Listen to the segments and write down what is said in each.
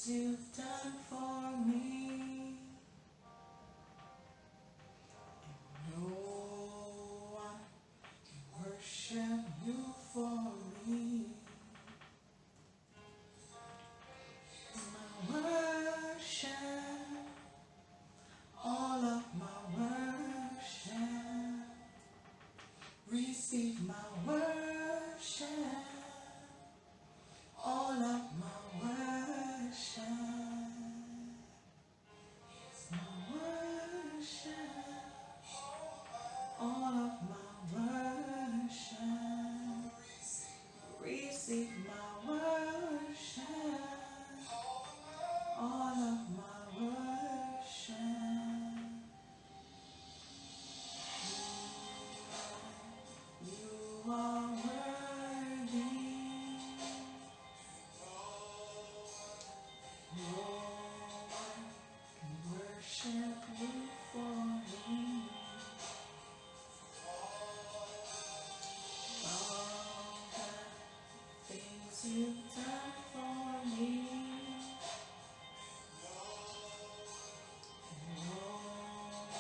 you've done for me. No one can worship you for me. My worship, all of my worship. Receive my worship, all of my worship. My worship, all of my worship. Receive my worship, all of my worship. You are worthy. No one can worship you for me. All the things you've done for me. No one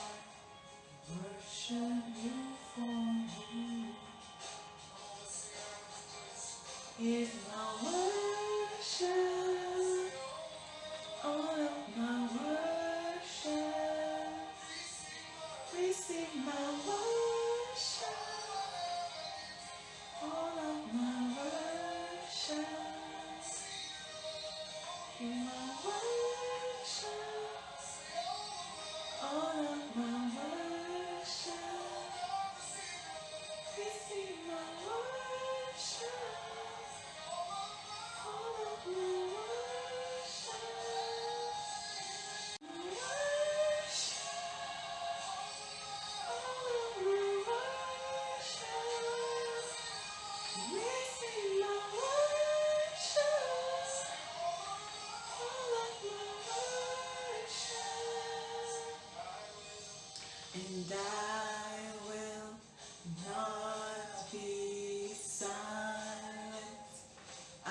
can worship you for me. Is my worship, all of my worship. Receive my worship, all of my worship. In my worship, all of my worship. Receive my worship, all of my worship. My worship, all of my worship. Receive my worship, all of my worship. And I will not be silent. I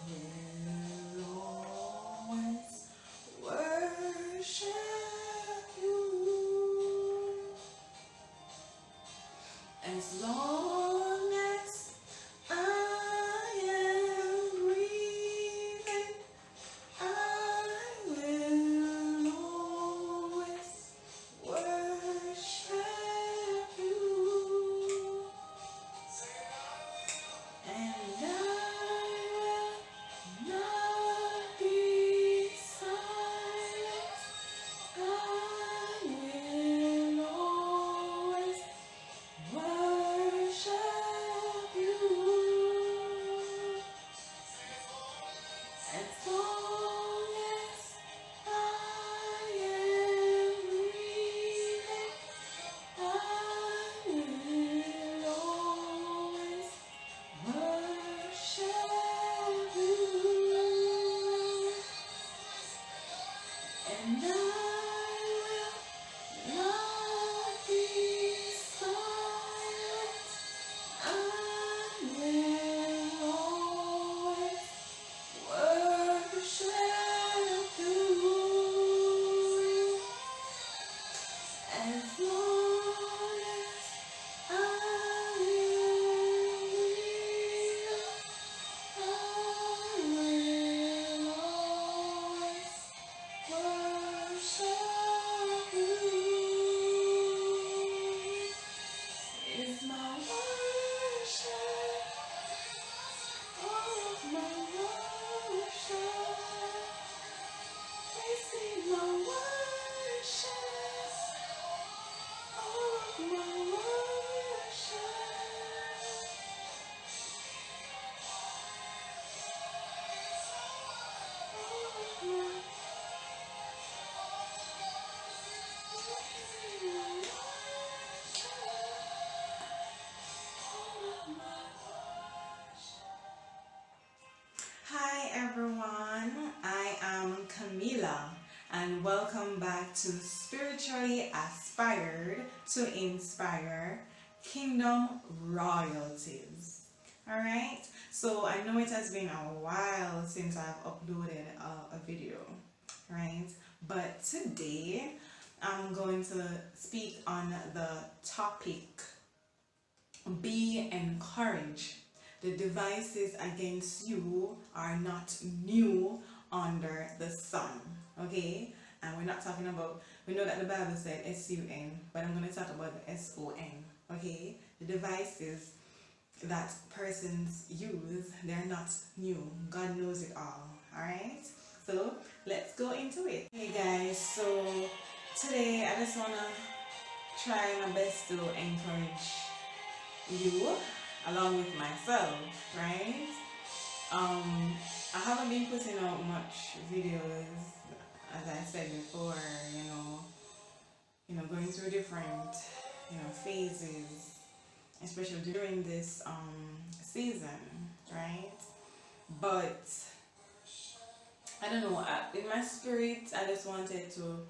will always worship you. As long as I am breathing, I will always worship you. And I will not be silent. I will always worship you. As long as I am breathing, I will always worship you. And I will not be silent. I will always worship you. As long as I am breathing, I will always worship you. Is my worship, all of my worship. Receive my worship, all of my worship. All of my Hi everyone, I am Camila and welcome back to Spiritually Aspired to Inspire Kingdom Royalties. Alright, So I know it has been a while since I've uploaded a video, right? But today I'm going to speak on the topic, be encouraged. The devices against you are not new under the sun, okay? And we're not talking about, we know that the Bible said S-U-N, but I'm going to talk about the S-O-N, okay? The devices that persons use, they're not new. God knows it all, alright? So let's go into it. Hey guys, so today I just want to try my best to encourage you along with myself, right? I haven't been putting out much videos, as I said before, going through different, phases, especially during this season, right? But I don't know, in my spirit, I just wanted to,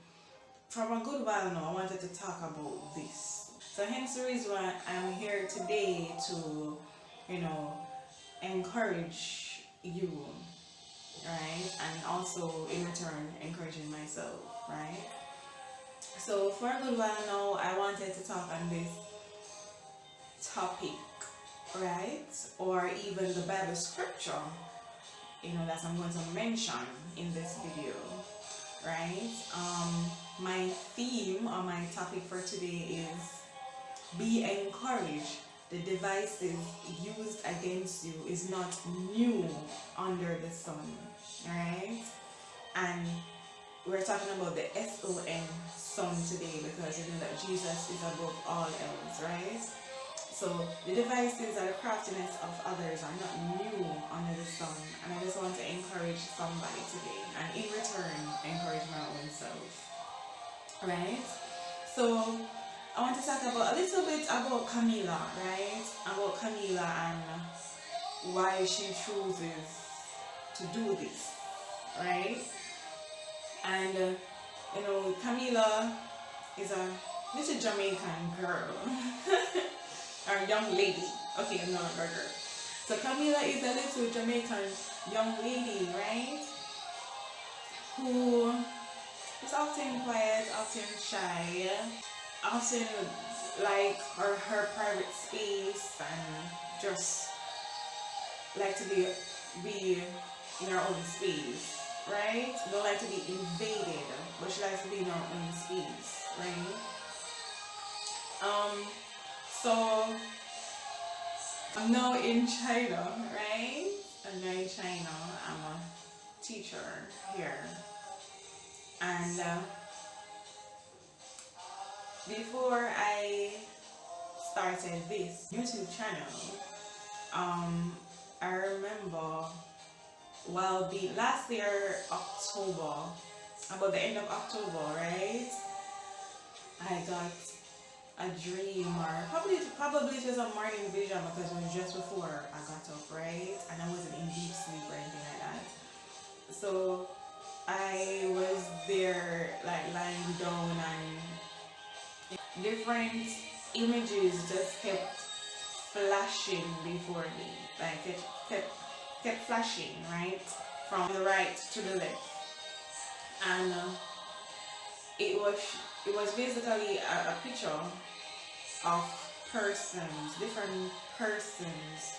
from a good while now, I wanted to talk about this. So hence the reason why I'm here today to, encourage you, right? And also in return, encouraging myself, right? So for a good while now, I wanted to talk on this topic, right? Or even the Bible scripture, that I'm going to mention in this video, right? My theme or my topic for today is be encouraged. The devices used against you is not new under the sun, right? And we're talking about the S-O-N, sun, today, because you know that Jesus is above all else, right? So the devices or the craftiness of others are not new under the sun, and I just want to encourage somebody today, and in return encourage my own self, right? So I want to talk about a little bit about Camila, right? About Camila and why she chooses to do this, right? And Camila is a little Jamaican girl. Or young lady. Okay, I'm not a girl. So Camila is a little Jamaican young lady, right? Who is often quiet, often shy, often like her private space, and just like to be in her own space, right? Don't like to be invaded, but she likes to be in her own space, right? So I'm now in China, right? I'm now in China. I'm a teacher here, and before I started this YouTube channel, I remember, last year October, about the end of October, right? I got a dream, or probably it was a morning vision, because it was just before I got up, right? And I wasn't in deep sleep or anything like that. So I was there, like lying down, and different images just kept flashing before me, like it kept flashing, right, from the right to the left, and it was basically a picture of different persons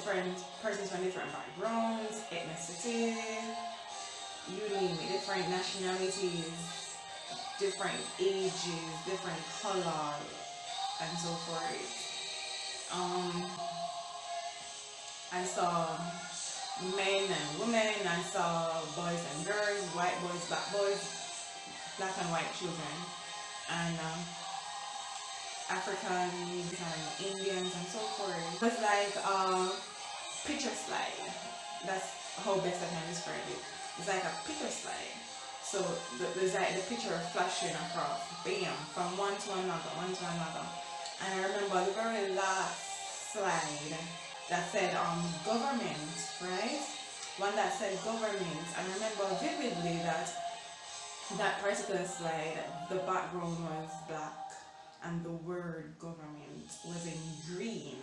from different backgrounds, ethnicity, you name it, different nationalities, different ages, different color, and so forth. I saw men and women, I saw boys and girls, white boys, black and white children, and Africans and Indians and so forth. It was like a picture slide. That's how best I can describe it. It's like a picture slide. So there's like the picture flashing across, bam, from one to another. And I remember the very last slide that said government, right? One that said government. And I remember vividly that particular slide, the background was black and the word government was in green,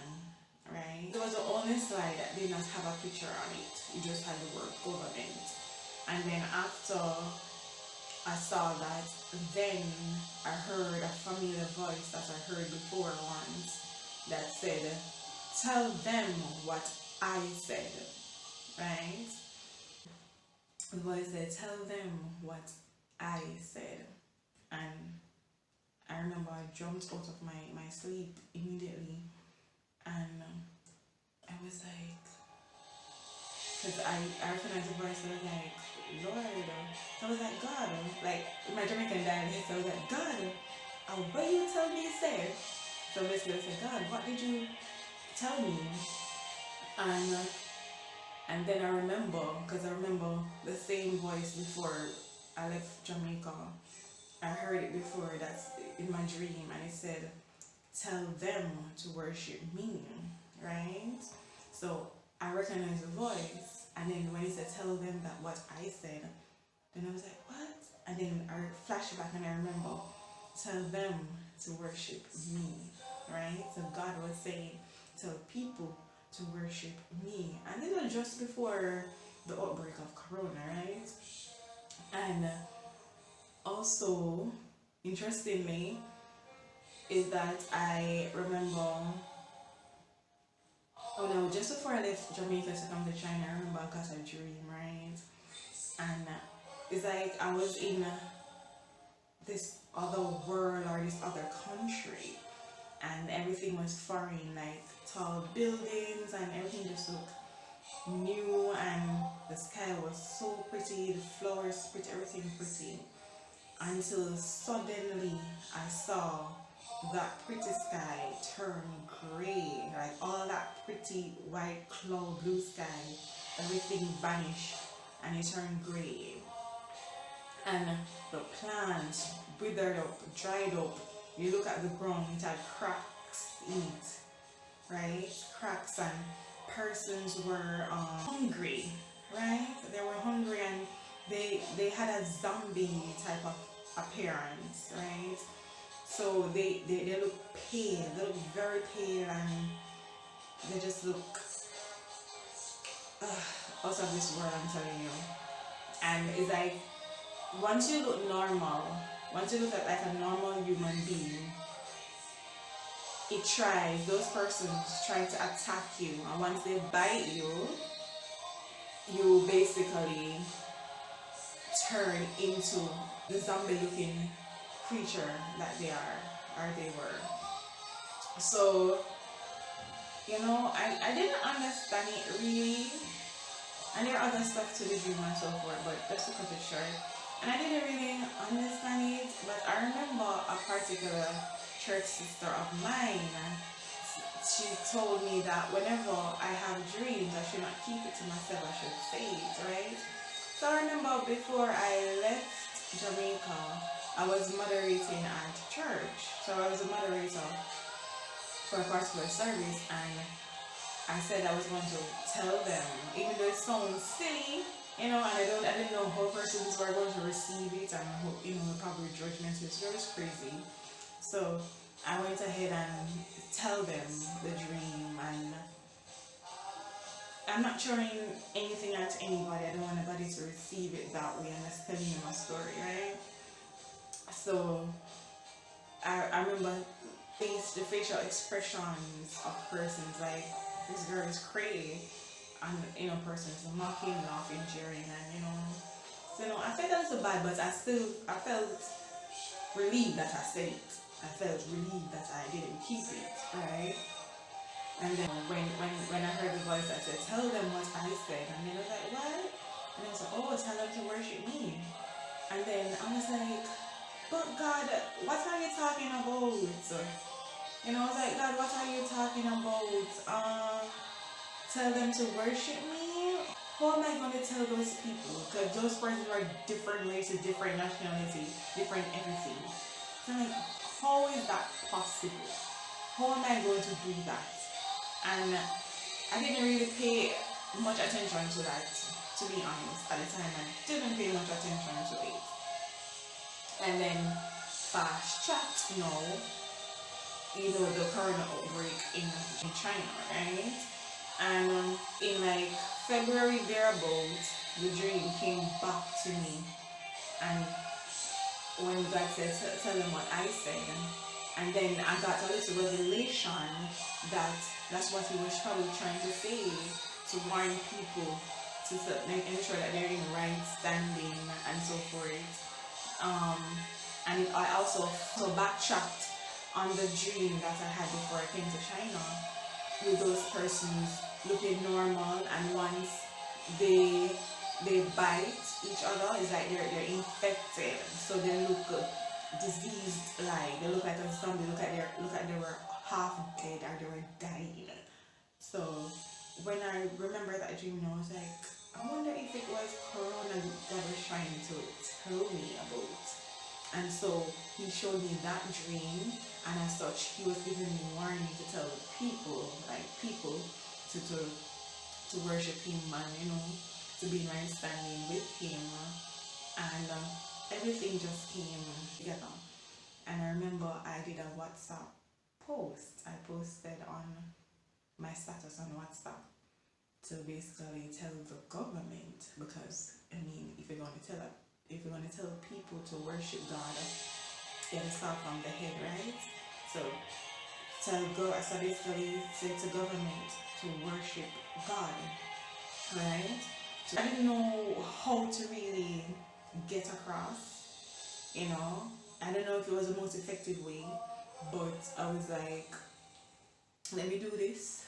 right? It was the only slide that did not have a picture on it. It just had the word government. And then after I saw that, then I heard a familiar voice that I heard before once that said, tell them what I said, right? The voice said, tell them what I said. And I remember I jumped out of my sleep immediately, and I was like, because I recognized the voice, and I was like, Lord, so I was like, God, like my Jamaican dialect, so I was like, God, what you tell me say? So basically I said, God, what did you tell me? And then I remember, because I remember the same voice before I left Jamaica. I heard it before, that's in my dream, and it said, tell them to worship me, right? So I recognized the voice, and then when he said, tell them that what I said, then I was like, what? And then I flashed back and I remember, tell them to worship me, right? So God was saying, tell people to worship me. And this was just before the outbreak of Corona, right? And also, interestingly, is that I remember, oh no, just before I left Jamaica to come to China, I remember I got a dream, right? And it's like I was in this other world or this other country, and everything was foreign, like tall buildings, and everything just looked new, and the sky was so pretty, the flowers pretty, everything pretty, until suddenly I saw that pretty sky turn gray, like all that pretty white cloud, blue sky, everything vanished and it turned gray, and the plants withered up, dried up. You look at the ground, it had cracks in it, right? Cracks, and persons were hungry, right? They were hungry, and they had a zombie type of appearance, right? So they look pale, they look very pale, and they just look out of this world, I'm telling you. And it's like, once you look normal, once you look at like a normal human being, those persons try to attack you, and once they bite you, you basically turn into the zombie looking creature that they are, or they were. So, you know, I didn't understand it really, and there are other stuff to the dream and so forth, but just to cut it short, and I didn't really understand it, but I remember a particular church sister of mine, she told me that whenever I have dreams, I should not keep it to myself, I should say it, right? So I remember before I left Jamaica, I was moderating at church. So I was a moderator for a particular service, and I said I was going to tell them, even though it sounds silly, you know, and I didn't know how persons were going to receive it, and how, you know, probably judgment is just crazy. So I went ahead and tell them the dream, and I'm not showing anything at anybody. I don't want anybody to receive it that way. I'm just telling you my story, right? So I remember the facial expressions of persons, like, this girl is crazy, and you know, persons mocking, laughing, jeering, and you know, so you know, I felt a little bad, but I felt relieved that I said it. I felt relieved that I didn't keep it, right? And then when I heard the voice, I said, tell them what I said, and then I was like, what? And I was like, oh, tell them to worship me. And then I was like, but God, what are you talking about? You know, I was like, God, what are you talking about? Tell them to worship me? How am I going to tell those people? Because those persons are different races, different nationality, different everything. So I'm like, how is that possible? How am I going to do that? And I didn't really pay much attention to that, to be honest. At the time, I didn't pay much attention to it. And then fast chat, you know, the corona outbreak in China, right? And in like February thereabouts, the dream came back to me, and when God said, tell them what I said, and then I got a little revelation that that's what He was probably trying to say, to warn people to ensure that they're in right standing and so forth. And I also backtracked on the dream that I had before I came to China, with those persons looking normal, and once they bite each other, it's like they're infected, so they look diseased, like they look like a zombie, look like they were half dead or they were dying. So when I remember that dream, I was like, I wonder if it was corona that was trying to tell me about. And so He showed me that dream, and as such He was giving me warning to tell people, to worship Him, and to be in right standing with Him. And everything just came together. And I remember I did a WhatsApp post. I posted on my status on WhatsApp to basically tell the government, because if you're going to tell people to worship God, you have to start from the head, right? So basically say to government to worship God, right? So I didn't know how to really get across, I don't know if it was the most effective way, but I was like, let me do this,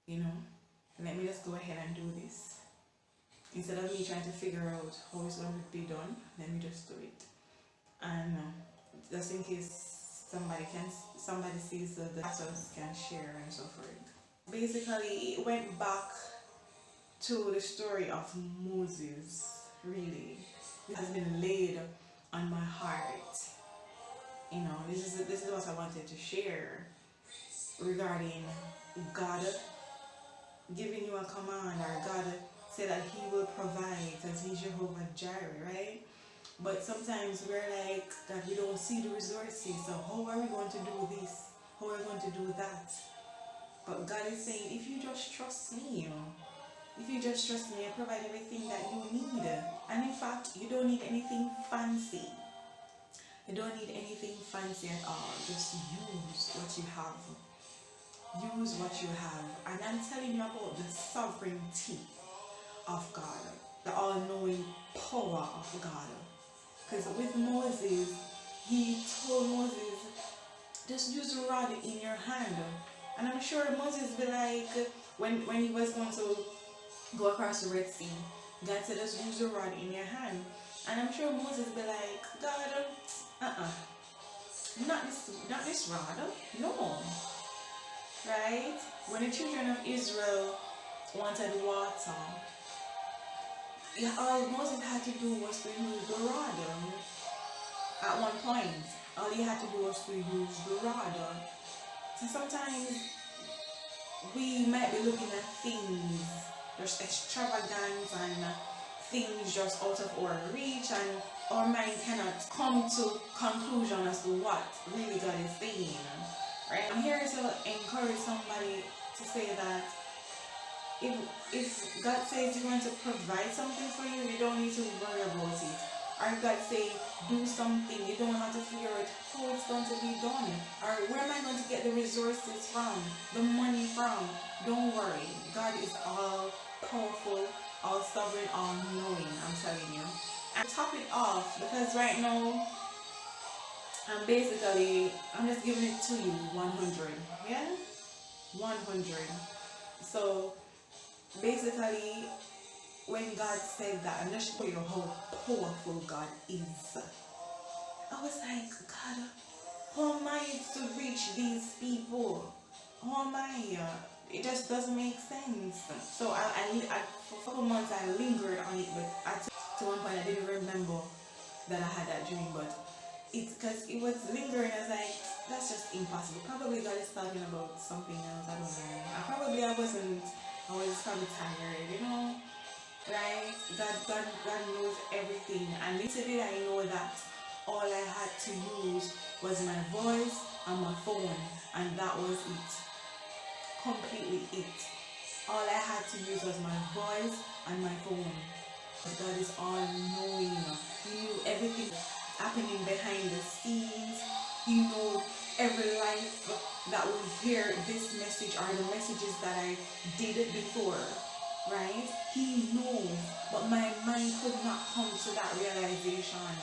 let me just go ahead and do this. Instead of me trying to figure out how it's going to be done, let me just do it. And just in case somebody sees the status, can share and so forth. Basically, it went back to the story of Moses, really. It has been laid on my heart. This is what I wanted to share regarding God giving you a command, or God say that He will provide because He's Jehovah Jireh, right? But sometimes we're like that, we don't see the resources, so how are we going to do this? How are we going to do that? But God is saying, if you just trust me, I provide everything that you need. And in fact, you don't need anything fancy. You don't need anything fancy at all. Just use what you have. Use what you have. And I'm telling you about the sovereignty of God, the all-knowing power of God. Because with Moses, He told Moses, just use a rod in your hand. And I'm sure Moses be like, when he was going to go across the Red Sea, God said, just use a rod in your hand. And I'm sure Moses be like, God, not this rod, no. Right? When the children of Israel wanted water, all Moses had to do was to use the rod. At one point, all he had to do was to use the rod. So sometimes we might be looking at things just extravagant and things just out of our reach, and our mind cannot come to conclusion as to what really God is saying. Right? I'm here to encourage somebody to say that if God says He's going to provide something for you, you don't need to worry about it. Or if God says do something, you don't have to figure out how it's going to be done. Or where am I going to get the resources from, the money from? Don't worry. God is all powerful, all sovereign, all knowing, I'm telling you. And top it off, because right now, I'm just giving it to you 100. Yeah? 100. So basically, when God said that, and just show you how powerful God is, I was like, God, how am I to reach these people? How am I? It just doesn't make sense. So for a couple months I lingered on it, but to one point I didn't remember that I had that dream, but it's because it was lingering. I was like, that's just impossible. Probably God is talking about something else. I don't know. I was probably tired, right? God knows everything. And little did I know that all I had to use was my voice and my phone, and that was it. Completely it. All I had to use was my voice and my phone. God is all knowing. He knew everything happening behind the scenes. He knew every life that will hear this message or the messages that I did before. Right? He knows, but my mind could not come to that realization.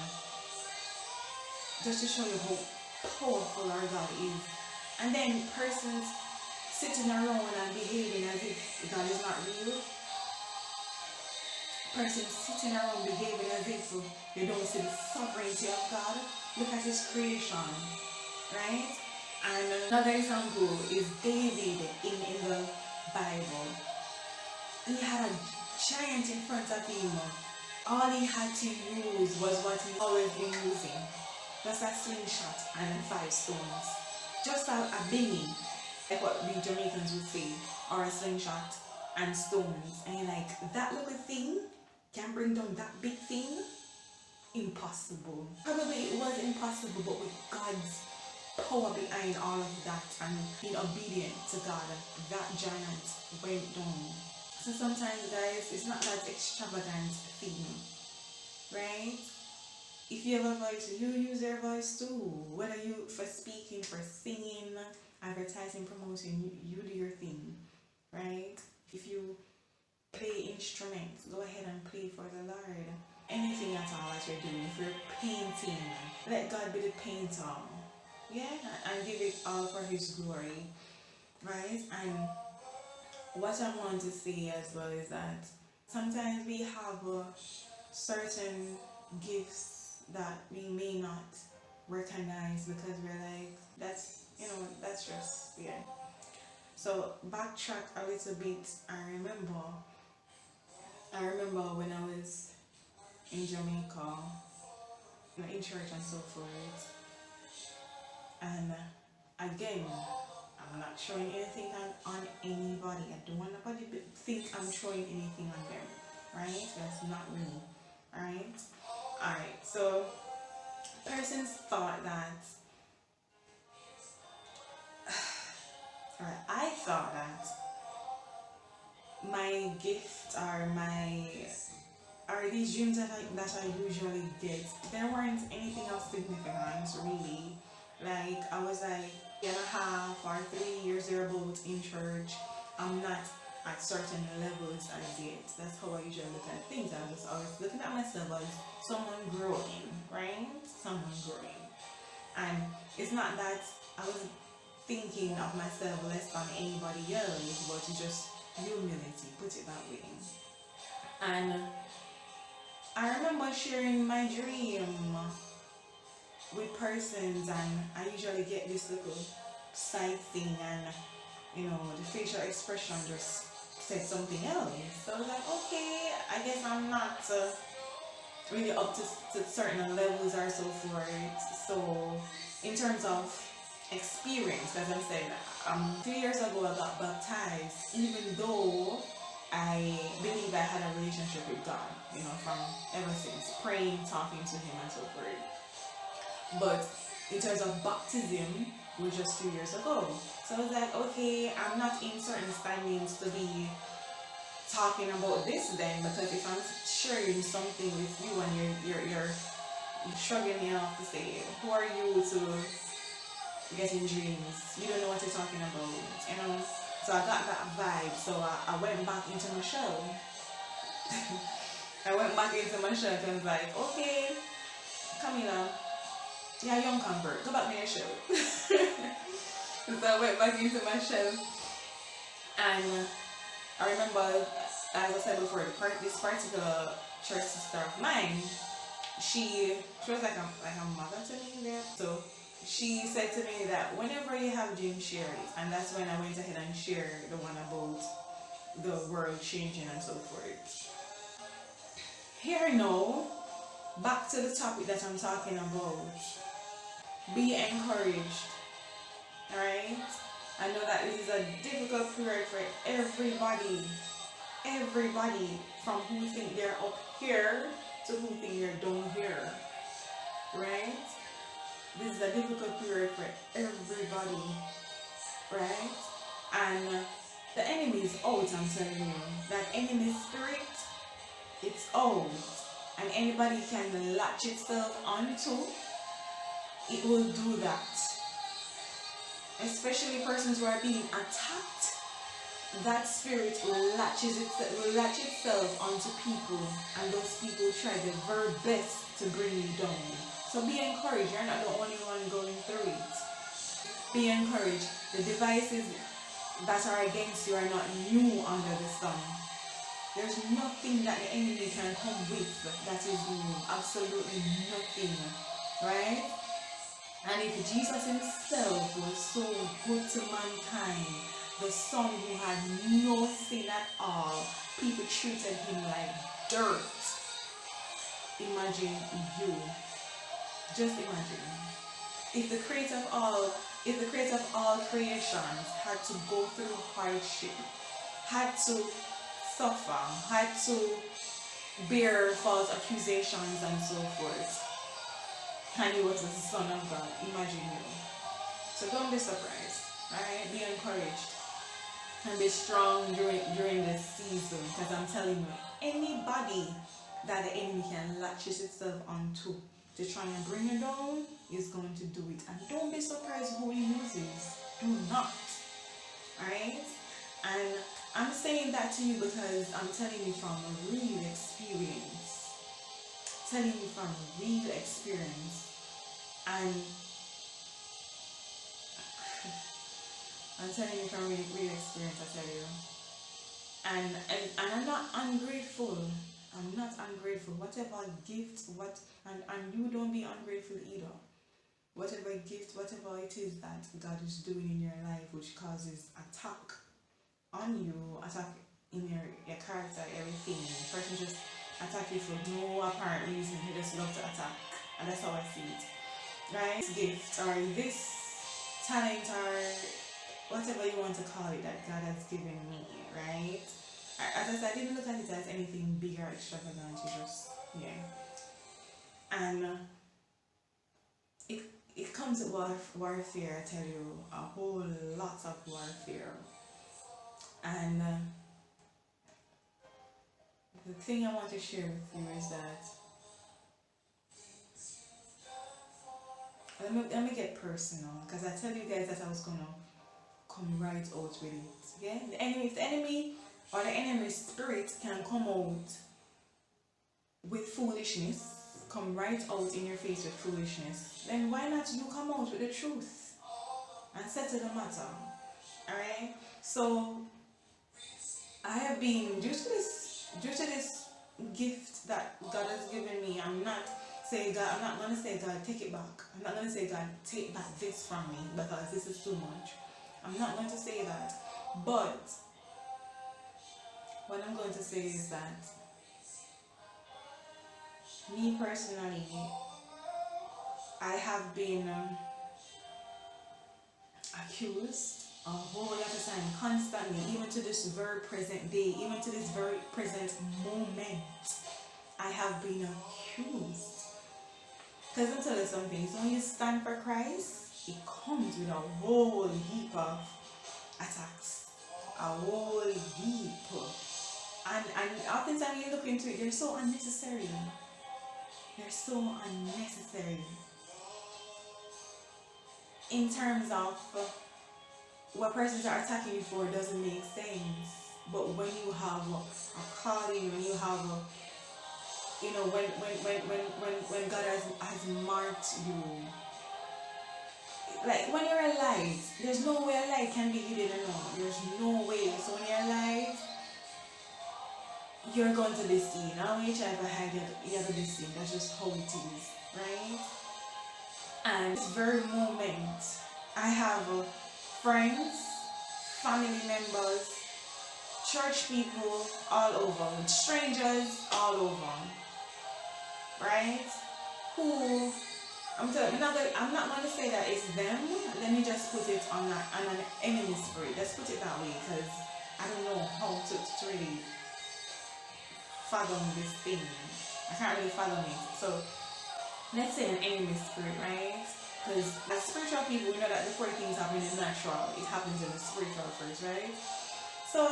Just to show you how powerful our God is. And then persons sitting around and behaving as if God is not real. Persons sitting around behaving as if they don't see the sovereignty of God. Look at his creation. Right? And another example is David in the Bible. He had a giant in front of him. All he had to use was what he always been using. Just a slingshot and 5 stones. Just a bingy, like what we Jamaicans would say, or a slingshot and stones. And you're like, that little thing can bring down that big thing? Impossible. Probably it was impossible, but with God's power behind all of that and being obedient to God, that giant went down. So sometimes, guys, it's not that extravagant thing, right? If you have a voice, you use your voice too. Whether you for speaking, for singing, advertising, promoting, you do your thing, right? If you play instruments, go ahead and play for the Lord. Anything at all that you're doing. If you're painting, let God be the painter, yeah, and give it all for His glory, right? And what I want to say as well is that sometimes we have certain gifts that we may not recognize because we're like, that's, you know, that's just, yeah. So backtrack a little bit. I remember when I was in Jamaica, in church and so forth, and again, I'm not showing anything on anybody. I don't want nobody to think I'm showing anything on them, right? That's not me, right? Alright, so persons thought that, I thought that my gift or these dreams that I usually get, there weren't anything of significance really. Like, I was like 2.5 or 3 years thereabouts in church. I'm not at certain levels as yet. That's how I usually look at things. I was always looking at myself as someone growing, right? Someone growing. And it's not that I was thinking of myself less than anybody else, but it's just humility, put it that way. And I remember sharing my dream with persons, and I usually get this little side thing, and you know, the facial expression just said something else. So I was like, okay, I guess I'm not really up to certain levels or so forth. So in terms of experience, as I'm saying, 2 years ago I got baptized, even though I believe I had a relationship with God, you know, from ever since, praying, talking to Him and so forth. But in terms of baptism, it was just 2 years ago. So I was like, okay, I'm not in certain standings to be talking about this then, because if I'm sharing something with you and you're shrugging me off to say, who are you to get in dreams? You don't know what you're talking about, you know? So I got that vibe, so I went back into my shell. I went back into my shell and was like, okay, Camila, you're a young convert, go back to your shell. So I went back into my shell, and I remember, as I said before, this particular church sister of mine, she was like a mother to me there. So she said to me that whenever you have dreams, share it. And that's when I went ahead and shared the one about the world changing and so forth. Here now, back to the topic that I'm talking about. Be encouraged. Alright? I know that this is a difficult period for everybody. Everybody, from who think they're up here to who think they're down here. Right? This is a difficult period for everybody, right? And the enemy is out, I'm telling you. That enemy spirit, it's out. And anybody can latch itself onto, it will do that. Especially persons who are being attacked, that spirit will latch itself onto people, and those people try their very best to bring you down. So be encouraged, you're not the only one going through it. Be encouraged. The devices that are against you are not new under the sun. There's nothing that the enemy can come with that is new. Absolutely nothing. Right? And if Jesus himself was so good to mankind, the son who had no sin at all, people treated him like dirt. Imagine you. Just imagine. If the creator of all creations had to go through hardship, had to suffer, had to bear false accusations and so forth, and he was the Son of God, imagine you. So don't be surprised, right? Be encouraged and be strong during this season, because I'm telling you, anybody that the enemy can latches itself onto to try and bring you down is going to do it. And don't be surprised who he uses. Do not. Alright? And I'm saying that to you because I'm telling you from a real experience. Telling you from real experience. And I'm telling you from real experience, I tell you. And I'm not ungrateful. I'm not ungrateful. Whatever gift, and you don't be ungrateful either. Whatever gift, whatever it is that God is doing in your life, which causes attack on you, attack in your character, everything. The person just attack you for no apparent reason. He just love to attack, and that's how I see it. Right? This gift or this talent or whatever you want to call it that God has given me, right? As I said, I didn't look at it as anything big or extravagant. It just, yeah. And it comes with warfare, I tell you, a whole lot of warfare. And the thing I want to share with you is that, let me get personal, because I tell you guys that I was going to come right out with it. Yeah? If the enemy or the enemy's spirit can come out with foolishness, come right out in your face with foolishness, then why not you come out with the truth and settle the matter? Alright? So I have been, due to this gift that God has given me, I'm not going to say, God, take it back. I'm not going to say, God, take back this from me because this is too much. I'm not going to say that. But what I'm going to say is that me personally, I have been accused a whole lot of time, constantly, even to this very present day, even to this very present moment, I have been accused. Because let me tell you something, so when you stand for Christ, it comes with a whole heap of attacks, a whole heap. And oftentimes when you look into it, they're so unnecessary. They're so unnecessary. In terms of what persons are attacking you for doesn't make sense. But when you have a calling, when you have a, you know, when God has marked you, like when you're alive, there's no way a light can be hidden alone. There's no way. So when you're alive, you're going to be seen. Now when you try to hide it, you're going to be seen. That's just how it is, right? And this very moment, I have friends, family members, church people all over, strangers all over, right? Who, I'm not going to say that it's them. Let me just put it on an enemy spirit. Let's put it that way, because I don't know how to really fathom this thing. I can't really fathom it. So let's say an enemy spirit, right? Because as spiritual people, we know that before things happen in the natural, it happens in the spiritual first, right? So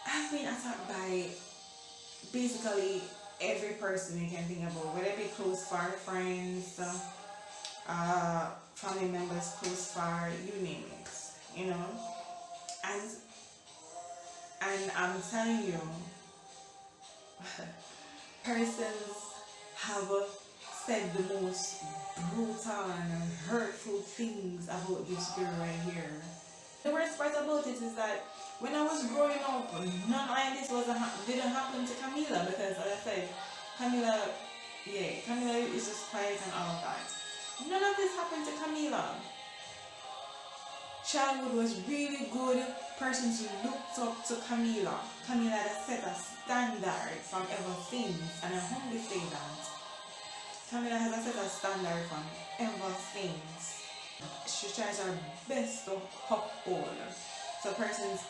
I've been attacked by basically every person you can think about, whether it be close, far friends, family members, close, far, you name it, you know. And I'm telling you, persons have said the most brutal and hurtful things about this girl right here. The worst part about it is that when I was growing up, none of this didn't happen to Camila, because as I said, Camila is just quiet and all of that. None of this happened to Camila. Childhood was really good. Persons who looked up to Camila. Camila had set a standard from ever since, and I humbly say that. Camila has set a standard from ever since. She tries her best to uphold. So persons,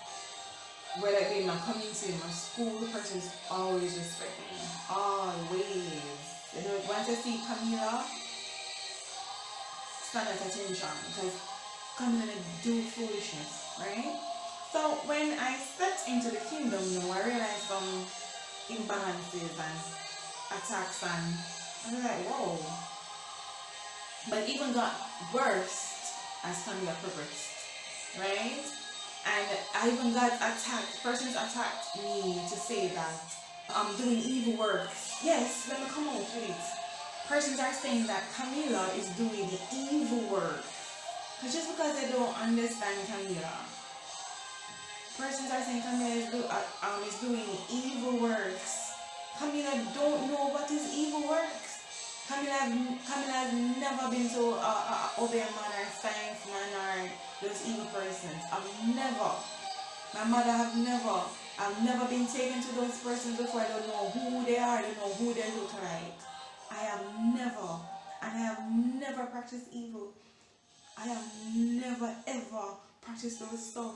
whether it be in my community, in my school, persons always respect me. Always. You know, once I see Camila, stand at attention, because Camila do foolishness, right? So when I stepped into the kingdom, I realized some imbalances and attacks, and I was like, whoa. But it even got worse as Camila progressed, right? And I even got attacked. Persons attacked me to say that I'm doing evil works. Yes, let me come out with it. Persons are saying that Camila is doing the evil work. But just because they don't understand Camila, persons are saying Camila is doing evil works. Camila don't know what is evil works. Camila has never been to obey a man or thanks man or those evil persons. I've never. My mother I've never been taken to those persons before. I don't know who they are, I don't know who they look like. I have never practiced evil. I have never ever practiced those stuff.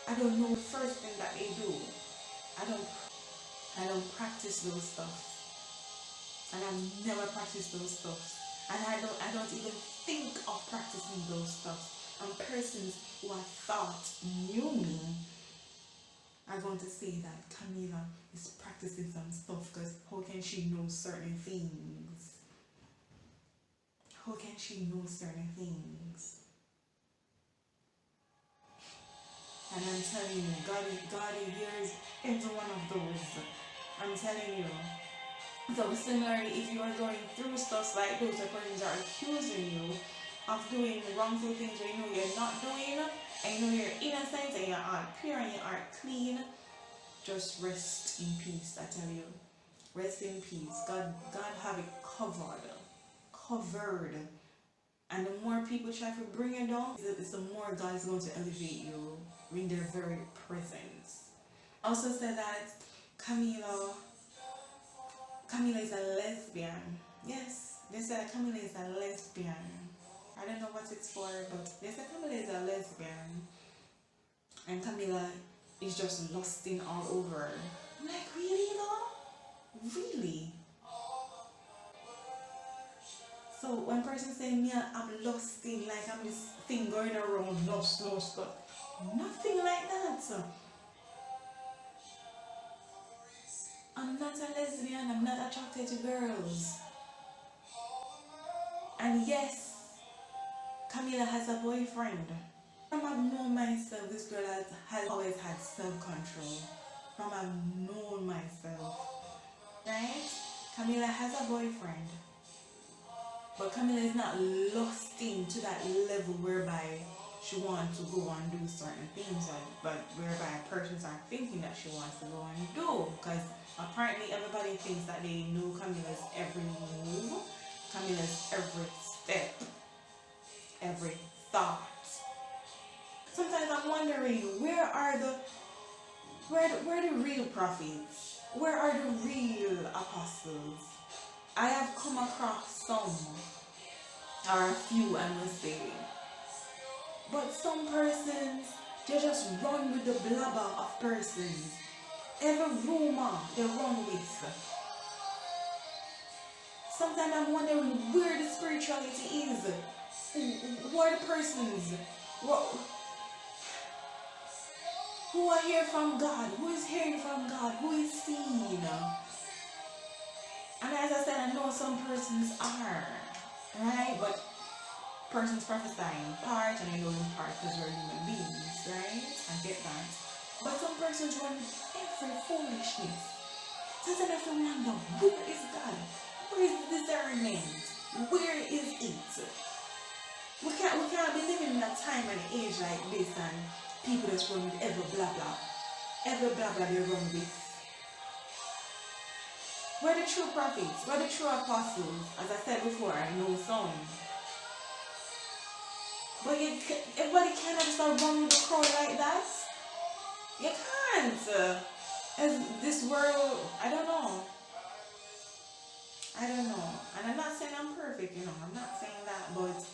I don't know the first thing that they do. I don't practice those stuff. And I've never practiced those stuff. And I don't even think of practicing those stuff. And persons who I thought knew me are going to say that Camila is practicing some stuff, because how can she know certain things? How can she know certain things? And I'm telling you, God hears every one of those. I'm telling you. So similarly, if you are going through stuff like those, the persons are accusing you of doing wrongful things where you know you're not doing, and you know you're innocent and you are pure and you are clean, just rest in peace, I tell you. Rest in peace. God have it covered. And the more people try to bring you down, it's the more God is going to elevate you in their very presence. Also said that Camila is a lesbian. Yes, they said Camila is a lesbian. I don't know what it's for, but they said Camila is a lesbian. And Camila is just lusting all over. I'm like, really though? Really? So when person say me, I'm lusting, like I'm this thing going around, lust, nothing like that. I'm not a lesbian, I'm not attracted to girls. And yes, Camila has a boyfriend. From I've known myself, this girl has always had self-control. From I've known myself, right? Camila has a boyfriend. But Camila is not lusting to that level whereby she wants to go and do certain things, but whereby persons are thinking that she wants to go and do. Because apparently everybody thinks that they know Camila's every move, Camila's every step, every thought. Sometimes I'm wondering, where are the real prophets? Where are the real apostles? I have come across some, or a few I must say, but some persons, they just run with the blabber of persons. Every rumor they run with. Sometimes I'm wondering where the spirituality is. Who are the persons? Who are hearing from God? Who is hearing from God? Who is seeing? And as I said, I know some persons are, right? But persons prophesying in part, and I know in part because we're human beings, right? I get that. But some persons run every foolishness. So then I have to wonder, where is God? Where is the discernment? Where is it? We can't be living in a time and age like this and people just run with every blah blah. Every blah blah they run with. We're the true prophets, we're the true apostles, as I said before, I know some. But everybody cannot just run with the crowd like that. You can't. As this world, I don't know. And I'm not saying I'm perfect, I'm not saying that, but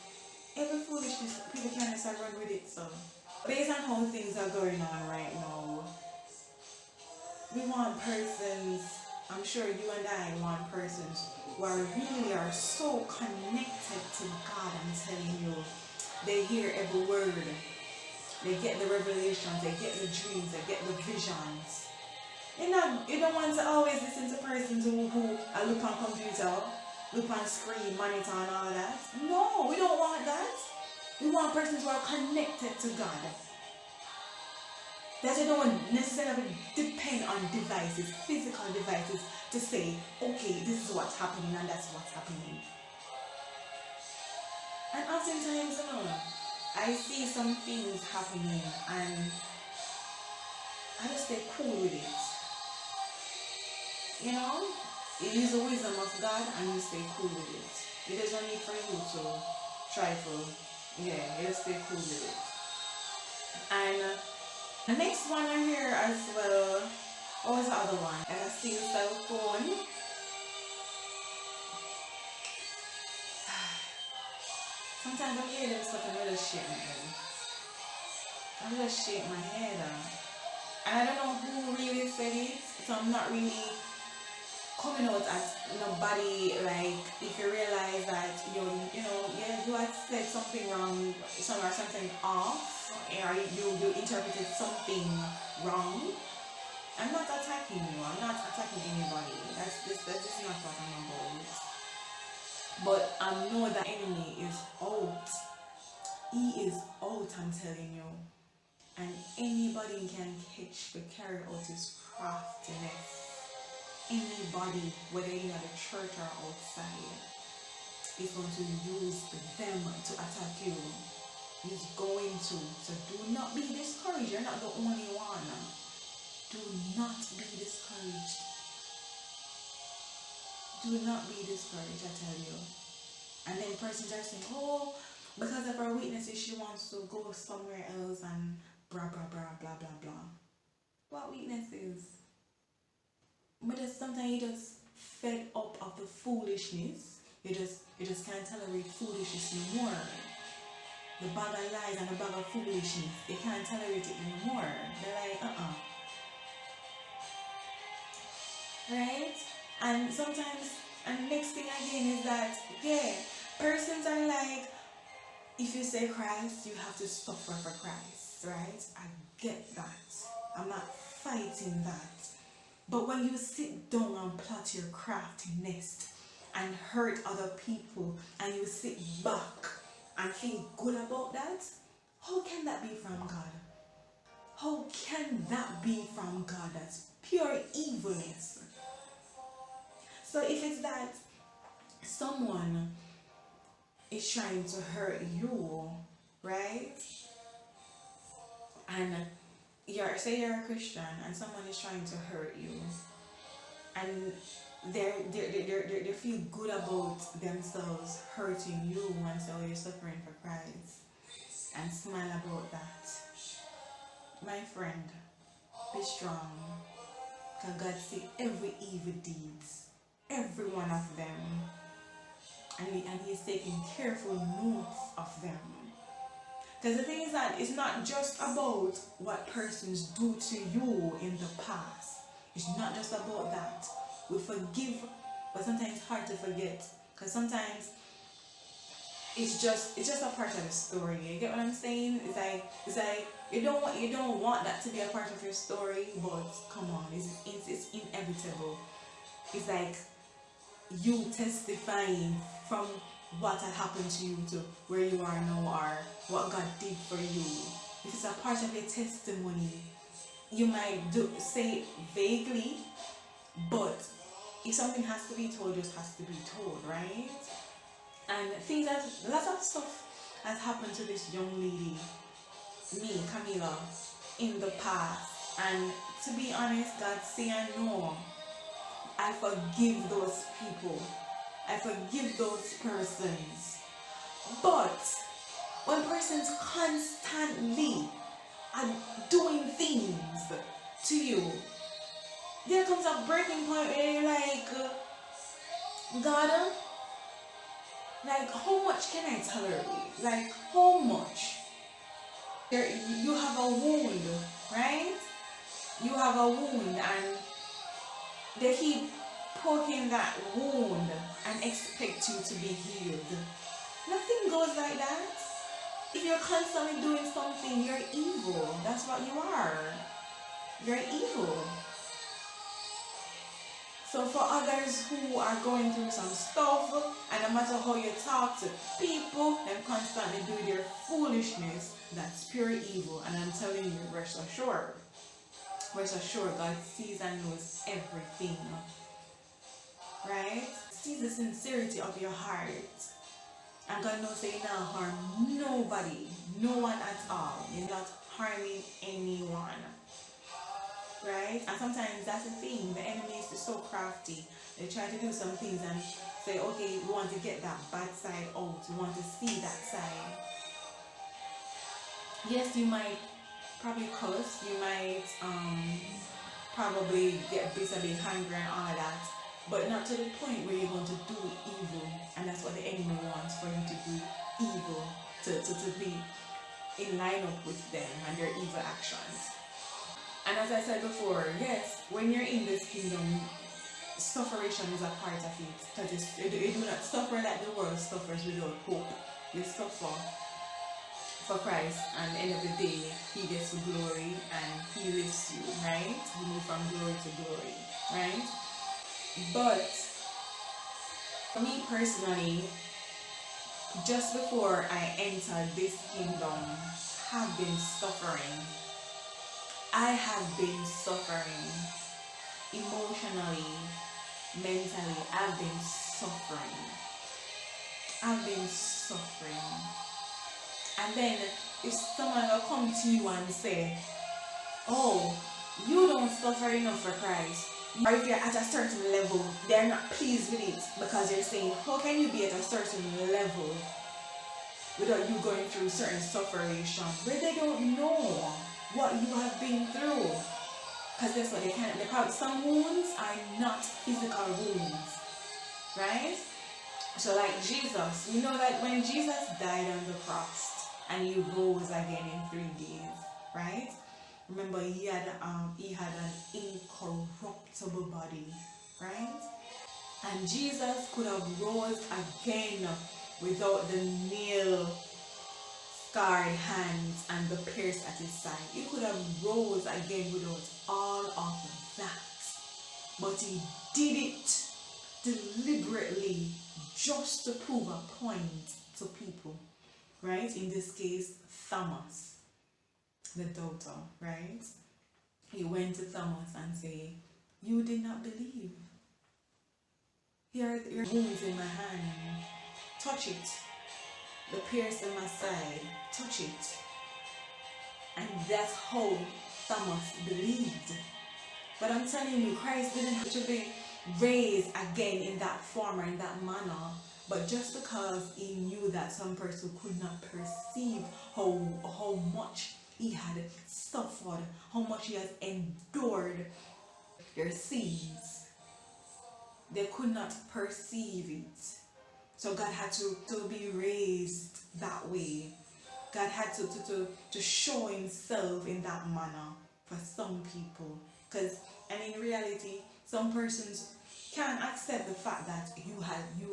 every foolishness, people can't just run with it, so. Based on how things are going on right now, we want persons, I'm sure you and I want persons who are so connected to God. I'm telling you, they hear every word, they get the revelations, they get the dreams, they get the visions. You don't want to always listen to persons who look on computer, look on screen, monitor and all that. No, we don't want that. We want persons who are connected to God. That they don't necessarily depend on devices, physical devices, to say, okay, this is what's happening and that's what's happening. And oftentimes, I see some things happening and I just stay cool with it. It is the wisdom of God and you stay cool with it. It doesn't need for you to trifle. You stay cool with it. And the next one I hear as well, what was the other one? And I see the cell phone. Sometimes I hear them stuff and I just shake my head. I just shake my head. And I don't know who really said it, so I'm not really coming out as nobody, like, if you realize that you have said something wrong, something off, or you interpreted something wrong. I'm not attacking you, I'm not attacking anybody. That's just not what I'm about. But I know that enemy is out. He is out, I'm telling you. And anybody can catch to carry out his craftiness. Anybody, whether in the church or outside, is going to use them to attack you. He's going to. So do not be discouraged. You're not the only one. Do not be discouraged. Do not be discouraged, I tell you. And then persons are saying, oh, because of her weaknesses, she wants to go somewhere else and blah, blah, blah, blah, blah, blah. What weaknesses? But sometimes you just fed up of the foolishness. You just can't tolerate foolishness anymore. The bag of lies and the bag of foolishness, they can't tolerate it anymore. They're like, right? And sometimes, and next thing again is that, persons are like, if you say Christ, you have to suffer for Christ, right? I get that. I'm not fighting that. But when you sit down and plot your craftiness and hurt other people and you sit back and feel good about that, how can that be from God? How can that be from God? That's pure evilness. So if it's that someone is trying to hurt you, right? And say you're a Christian and someone is trying to hurt you, and they feel good about themselves hurting you and so you're suffering for Christ, and smile about that. My friend, be strong, because God sees every evil deeds, every one of them, and He's taking careful notes of them. Because the thing is that it's not just about what persons do to you in the past. It's not just about that. We forgive, but sometimes it's hard to forget. Because sometimes it's just a part of the story. You get what I'm saying? It's like you don't want that to be a part of your story, but come on, it's inevitable. It's like you testifying from what had happened to you to where you are now, or what God did for you. If it's a part of your testimony, you might say it vaguely, but if something has to be told, it just has to be told, right? And lots of stuff has happened to this young lady, me, Camila, in the past. And to be honest, God say I know. I forgive those people. I forgive those persons. But when persons constantly are doing things to you, there comes a breaking point where you're like, God, like, how much can I tolerate? Like, how much? You have a wound, right? You have a wound, and they keep poking that wound and expect you to be healed. Nothing goes like that. If you're constantly doing something, you're evil. That's what you are. You're evil. So for others who are going through some stuff, and no matter how you talk to people, them constantly do their foolishness, that's pure evil. And I'm telling you, rest assured, God sees and knows everything. Right? Sees the sincerity of your heart. And God knows that you're not harm nobody, no one at all. You're not harming anyone. Right? And sometimes that's the thing. The enemy is so crafty. They try to do some things and say, okay, we want to get that bad side out. We want to see that side. Yes, you might probably curse. You might probably get a bit hungry and all of that. But not to the point where you're going to do evil. And that's what the enemy wants, for you to do evil. To be in line up with them and their evil actions. And as I said before, yes, when you're in this kingdom, sufferation is a part of it. Because you do not suffer like the world suffers without hope. You suffer for Christ, and at the end of the day, He gets the glory and He lifts you, right? You move from glory to glory, right? But for me personally, just before I entered this kingdom, have been suffering. I have been suffering emotionally, mentally. I've been suffering. And then if someone will come to you and say, oh, you don't suffer enough for Christ, or if you're at a certain level, they're not pleased with it, because they're saying, how can you be at a certain level without you going through certain suffering, where they don't know what you have been through? Because that's what they can't. Some wounds are not physical wounds, right? So like Jesus, we know that when Jesus died on the cross and He rose again in 3 days, right? Remember, he had an incorruptible body, right? And Jesus could have rose again without the nail scarred hands and the pierce at His side. He could have rose again without all of that. But He did it deliberately, just to prove a point to people, right? In this case, Thomas, the doubter, right? He went to Thomas and said, you did not believe. Here are your wounds in my hand. Touch it. The pierce in my side. Touch it. And that's how Thomas believed. But I'm telling you, Christ didn't have to be raised again in that form or in that manner. But just because He knew that some person could not perceive how much He had suffered, how much He has endured their sins, they could not perceive it. So God had to be raised that way. God had to show Himself in that manner for some people. And in reality, some persons can't accept the fact that you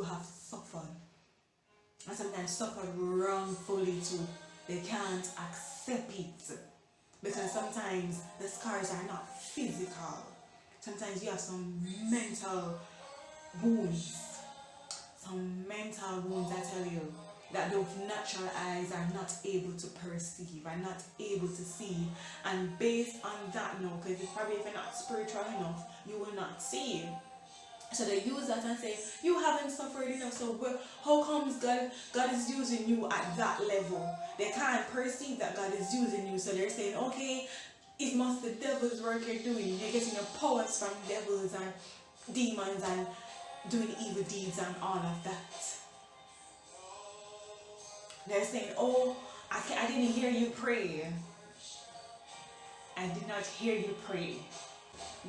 have suffered, and sometimes suffered wrongfully too. They can't accept it because sometimes the scars are not physical. Sometimes you have some mental wounds, I tell you, that those natural eyes are not able to perceive, are not able to see. And based on that, no, because probably if you're not spiritual enough, you will not see it. So they use that and say, you haven't suffered enough, so how comes God is using you at that level? They can't perceive that God is using you, so they're saying, okay, it must the devil's work you're doing. You're getting your powers from devils and demons and doing evil deeds and all of that. They're saying, oh, I didn't hear you pray. I did not hear you pray.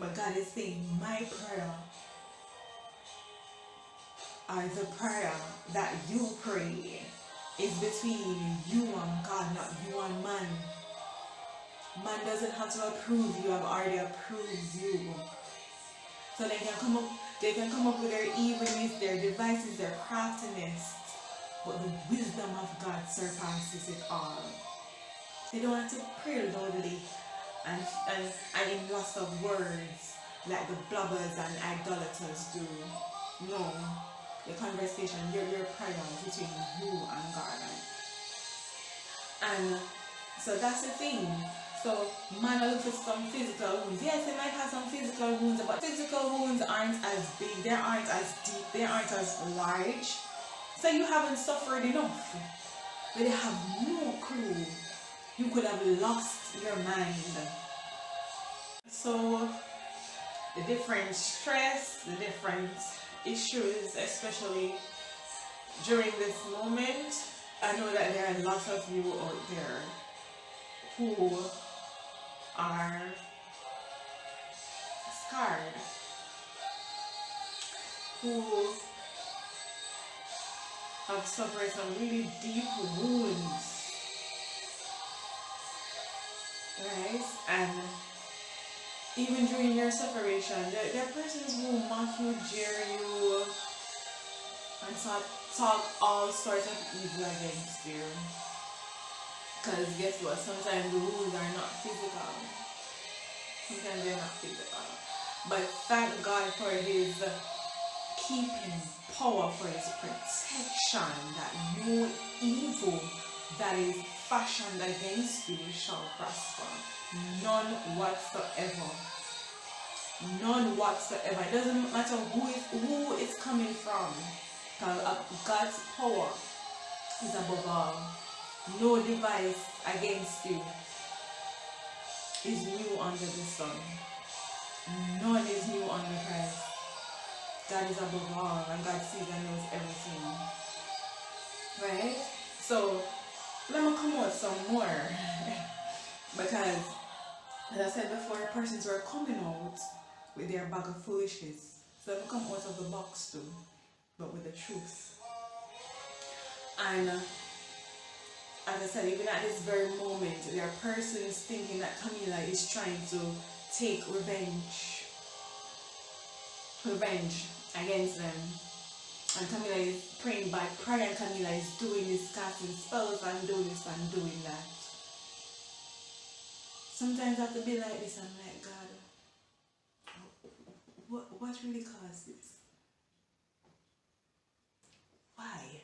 But God is saying, my prayer, or the prayer that you pray, is between you and God, not you and man. Man doesn't have to approve you, I've already approved you. So they can come up with their evilness, their devices, their craftiness, but the wisdom of God surpasses it all. They don't have to pray loudly and in lots of words like the blobbers and idolaters do. No. The conversation, your prayer between you and God. And so that's the thing. So man will look for some physical wounds. Yes, they might have some physical wounds, but physical wounds aren't as big, they aren't as deep, they aren't as large. So you haven't suffered enough. But they have no clue. You could have lost your mind. So the different stress, the different issues, especially during this moment, I know that there are a lot of you out there who are scarred, who have suffered some really deep wounds, right? And even during your separation, there are persons who mock you, jeer you, and talk all sorts of evil against you. Because guess what? Sometimes the wounds are not physical. Sometimes they're not physical. But thank God for His keeping power, for His protection, that no evil that is fashioned against you shall prosper. None whatsoever. None whatsoever. It doesn't matter who it's coming from. Because God's power is above all. No device against you is new under the sun. None is new under Christ. God is above all, and God sees and knows everything. Right? So let me come out some more. Because, as I said before, persons were coming out with their bag of foolishness. So let me come out of the box too, but with the truth. And as I said, even at this very moment, there are persons thinking that Camila is trying to take revenge against them. And Camila is praying by prayer, and Camila is doing this, casting spells and doing this and doing that. Sometimes I have to be like this, I'm like, God, what really caused this? Why?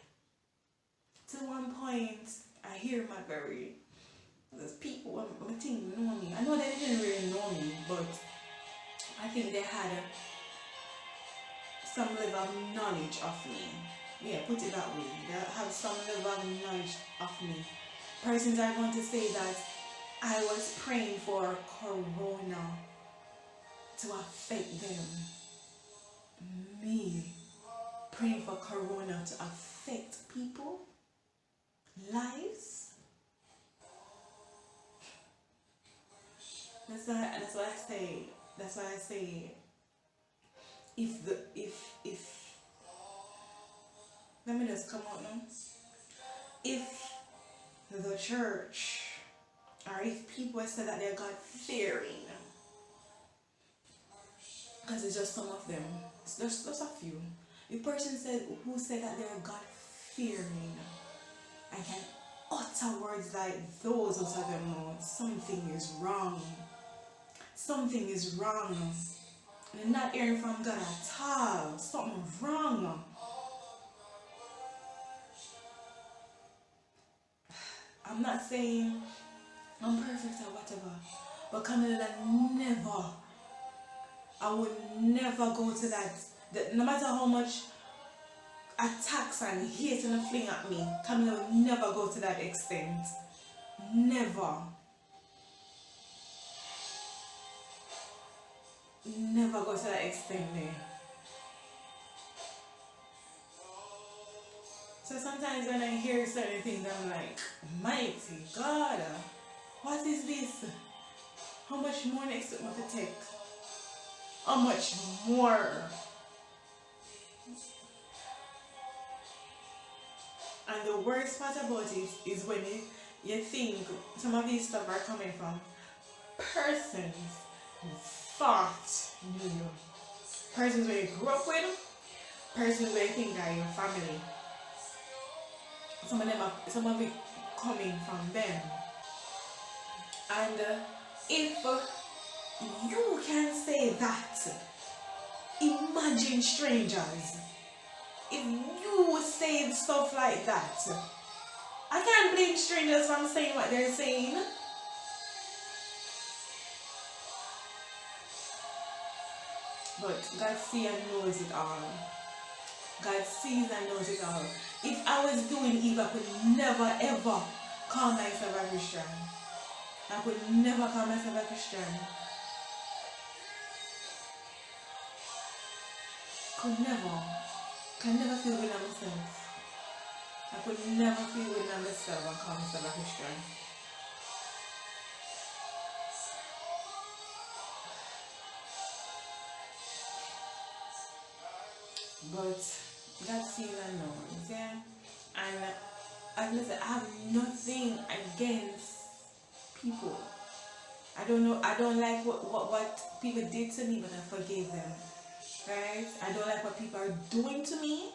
To one point, I hear there's people I think know me. I know they didn't really know me, but I think they had some level of knowledge of me. Yeah, put it that way. They have some level of knowledge of me. Persons are going to say that I was praying for corona to affect them. Me praying for corona to affect people, lives. That's why I say if let me just come out now. If the church, or if people say that they're God fearing, because it's just some of them. It's just a few. The person who said that they're God fearing and can utter words like those out of their mouth, something is wrong. Something is wrong. They're not hearing from God at all. Something wrong. I'm not saying I'm perfect or whatever, but Camilla, I would never go to that. No matter how much attacks and hate and fling at me, Camilla would never go to that extent. Never. Never go to that extent there. So sometimes when I hear certain things, I'm like, mighty God, what is this? How much more next to me to take? How much more? And the worst part about it is when you think some of these stuff are coming from persons who thought knew you. Persons where you grew up with, persons where you think are your family. Some of it coming from them. And if you can say that, imagine strangers. If you say stuff like that, I can't blame strangers from saying what they're saying. But God sees and knows it all. God sees and knows it all. If I was doing evil, I could never ever call myself a Christian. I could never call myself a Christian. Can never feel good on myself. I could never feel good on myself and call myself a Christian. But God sees and knows, yeah. And as I said, I have nothing against people. I don't like what people did to me, but I forgave them. Right? I don't like what people are doing to me,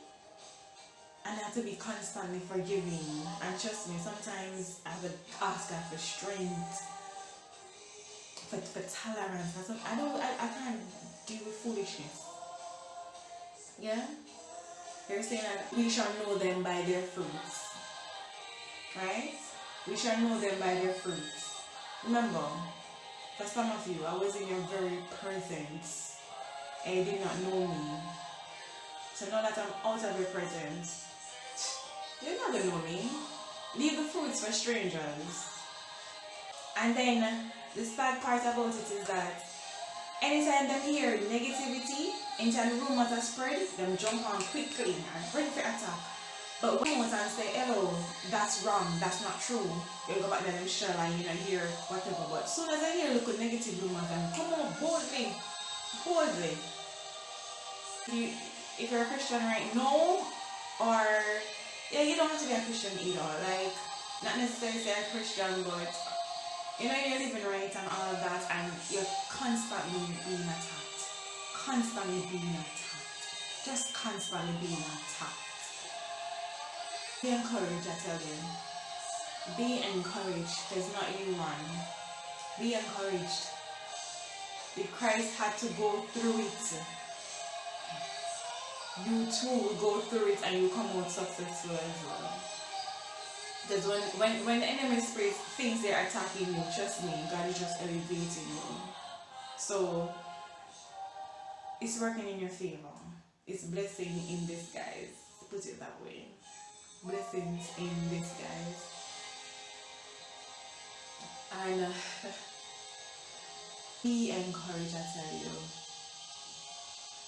and I have to be constantly forgiving. And trust me, sometimes I have to ask God for strength, for tolerance. I can't deal with foolishness. Yeah? They're saying that we shall know them by their fruits. Right? We shall know them by their fruits. Remember, for some of you, I was in your very presence and you did not know me. So now that I'm out of your presence, you're not going to know me. Leave the fruits for strangers. And then the sad part about it is that anytime they hear negativity, anytime rumors are spread, them jump on quickly and ready for attack. But when you say, hello, that's wrong, that's not true, you go back there and shell and hear whatever. But as soon as I hear look at negative rumors, and come on, boldly. If you're a Christian right now, or yeah, you don't have to be a Christian either. Like, not necessarily say a Christian, but you're living right and all of that, and you're constantly being attacked. Just constantly being attacked. Be encouraged, I tell you. Be encouraged. There's not you one. Be encouraged. If Christ had to go through it, you too will go through it and you come out successful as well. Because when the enemy thinks they're attacking you, trust me, God is just elevating you. So it's working in your favor. It's blessing in disguise. Put it that way. Blessings in disguise. And be encouraged, I tell you.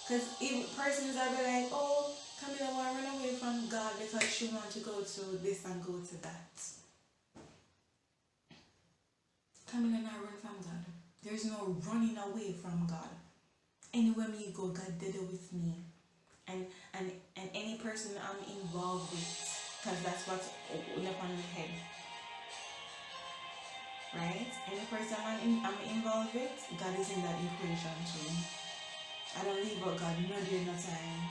Because if persons are like, oh, Camilla want to run away from God because she wants to go to this and go to that. Camilla not run from God. There's no running away from God. Anywhere me go, God did it with me. And any person I'm involved with, because that's what's left on my head. Right? Any person I'm involved with, God is in that equation too. I don't leave out God no day, no time.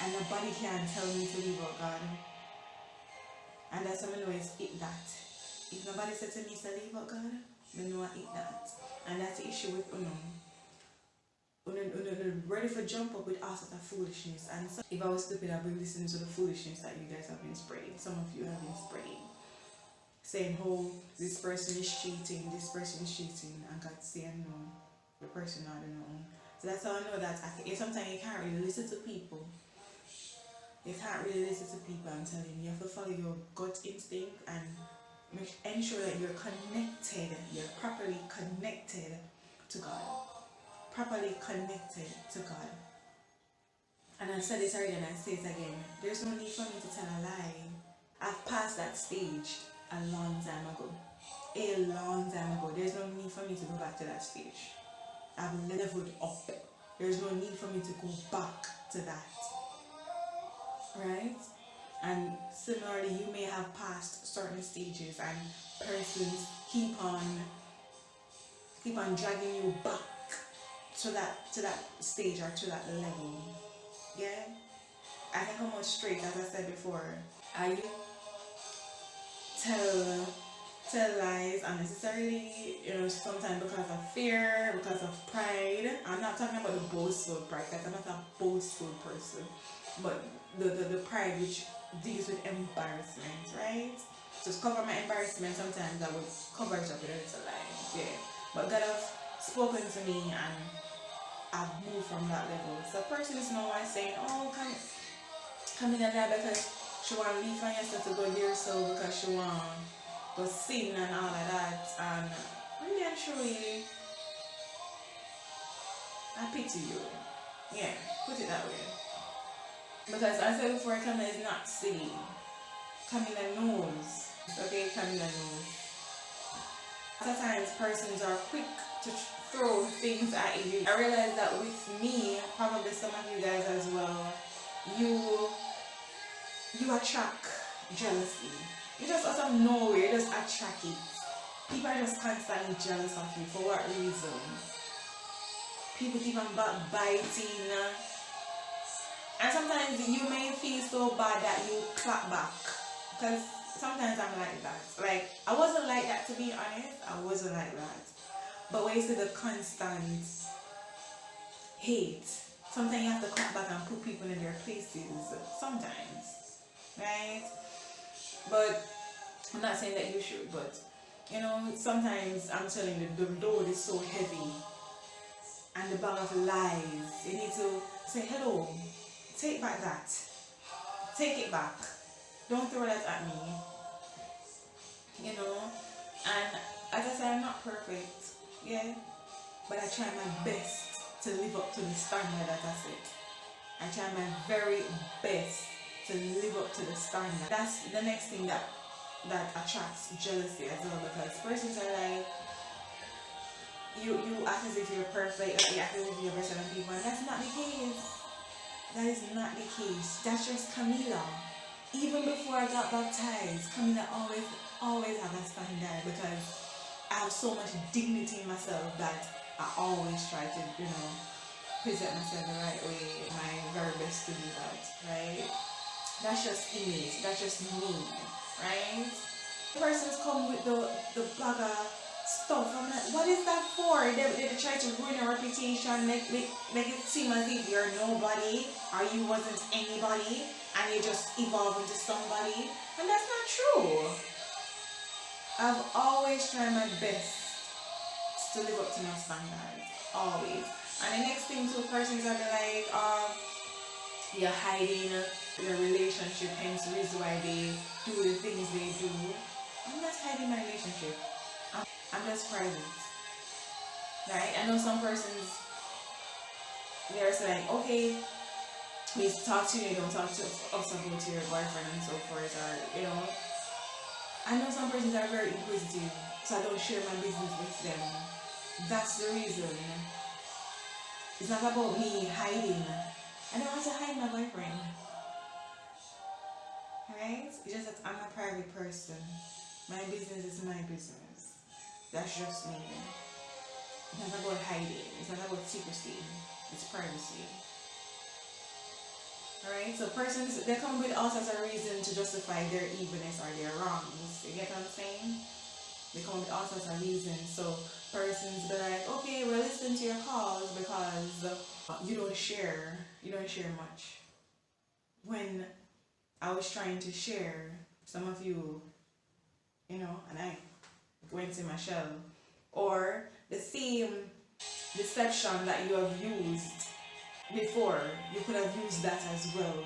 And nobody can tell me to leave out God. And that's how I know is eat that. If nobody said to me to leave out God, then know I eat that. And that's the issue with ready for jump up with all sorts of foolishness. And so, if I was stupid, I'd be listening to the foolishness that you guys have been spraying. Some of you have been spraying. Saying, oh, this person is cheating, and God saying no, the person not know. So that's how I know that sometimes you can't really listen to people. You can't really listen to people, I'm telling you. You have to follow your gut instinct and ensure that you're connected, you're properly connected to God. Properly connected to God. And I said this already and I say it again. There's no need for me to tell a lie. I've passed that stage a long time ago. A long time ago. There's no need for me to go back to that stage. I've leveled up. There's no need for me to go back to that. Right? And similarly, you may have passed certain stages and persons keep on dragging you back to that stage or to that level. Yeah? I can come out straight, as I said before. I tell lies unnecessarily, sometimes because of fear, because of pride. I'm not talking about the boastful pride, because I'm not a boastful person, but the pride which deals with embarrassment, right? Just cover my embarrassment. Sometimes I would cover it up with a little lie. Yeah. But God has spoken to me and I've moved from that level. So a person is no one saying, oh, come in there because she want to leave from yourself to go here, so because she want to sin and all of that. And really and truly, I pity you. Yeah, put it that way. Because I said before, Camila is not silly. Camila knows. Okay, Camila knows. Sometimes persons are quick to throw things at you. I realize that with me, probably some of you guys as well, you attract jealousy. You just out of nowhere, you just attract it. People are just constantly jealous of you. For what reason? People keep on backbiting. And sometimes you may feel so bad that you clap back. Because sometimes I'm like that. Like, I wasn't like that, to be honest. I wasn't like that. But when you see the constant hate, sometimes you have to clap back and put people in their places. Sometimes. Right? But I'm not saying that you should, but sometimes I'm telling you, the load is so heavy. And the bag of lies. You need to say, hello. Take back that. Take it back. Don't throw that at me. And as I say, I'm not perfect. Yeah. But I try my best to live up to the standard that I set. I try my very best to live up to the standard. That's the next thing that attracts jealousy as well, because persons are like, you act as if you're perfect, you act as if you're better than people, and that's not the case. That is not the case. That's just Camila. Even before I got baptized, Camila always have a standard, because I have so much dignity in myself that I always try to, present myself the right way, my very best to do that, right? That's just image. That's just me, right? Persons come with the bugger stuff. I'm like, what is that for? They try to ruin your reputation, make it seem as if you're nobody or you wasn't anybody and you just evolve into somebody. And that's not true. I've always tried my best to live up to my standards. Always. And the next thing to persons are like, you're hiding your relationship, hence the reason why they do the things they do. I'm not hiding my relationship. I'm just private. Right? I know some persons, they're like, okay, we talk to you, don't talk to us about your boyfriend and so forth, or, I know some persons are very inquisitive, so I don't share my business with them. That's the reason. It's not about me hiding. I don't want to hide my boyfriend. Right? It's just that I'm a private person. My business is my business. That's just me. It's not about hiding. It's not about secrecy. It's privacy. Alright, so persons, they come with all sorts of reason to justify their evilness or their wrongs. You get what I'm saying? They come with all sorts of reasons. So persons be like, okay, we'll listen to your calls because you don't share much. When I was trying to share, some of you, and I went in my shell. Or the same deception that you have used before, you could have used that as well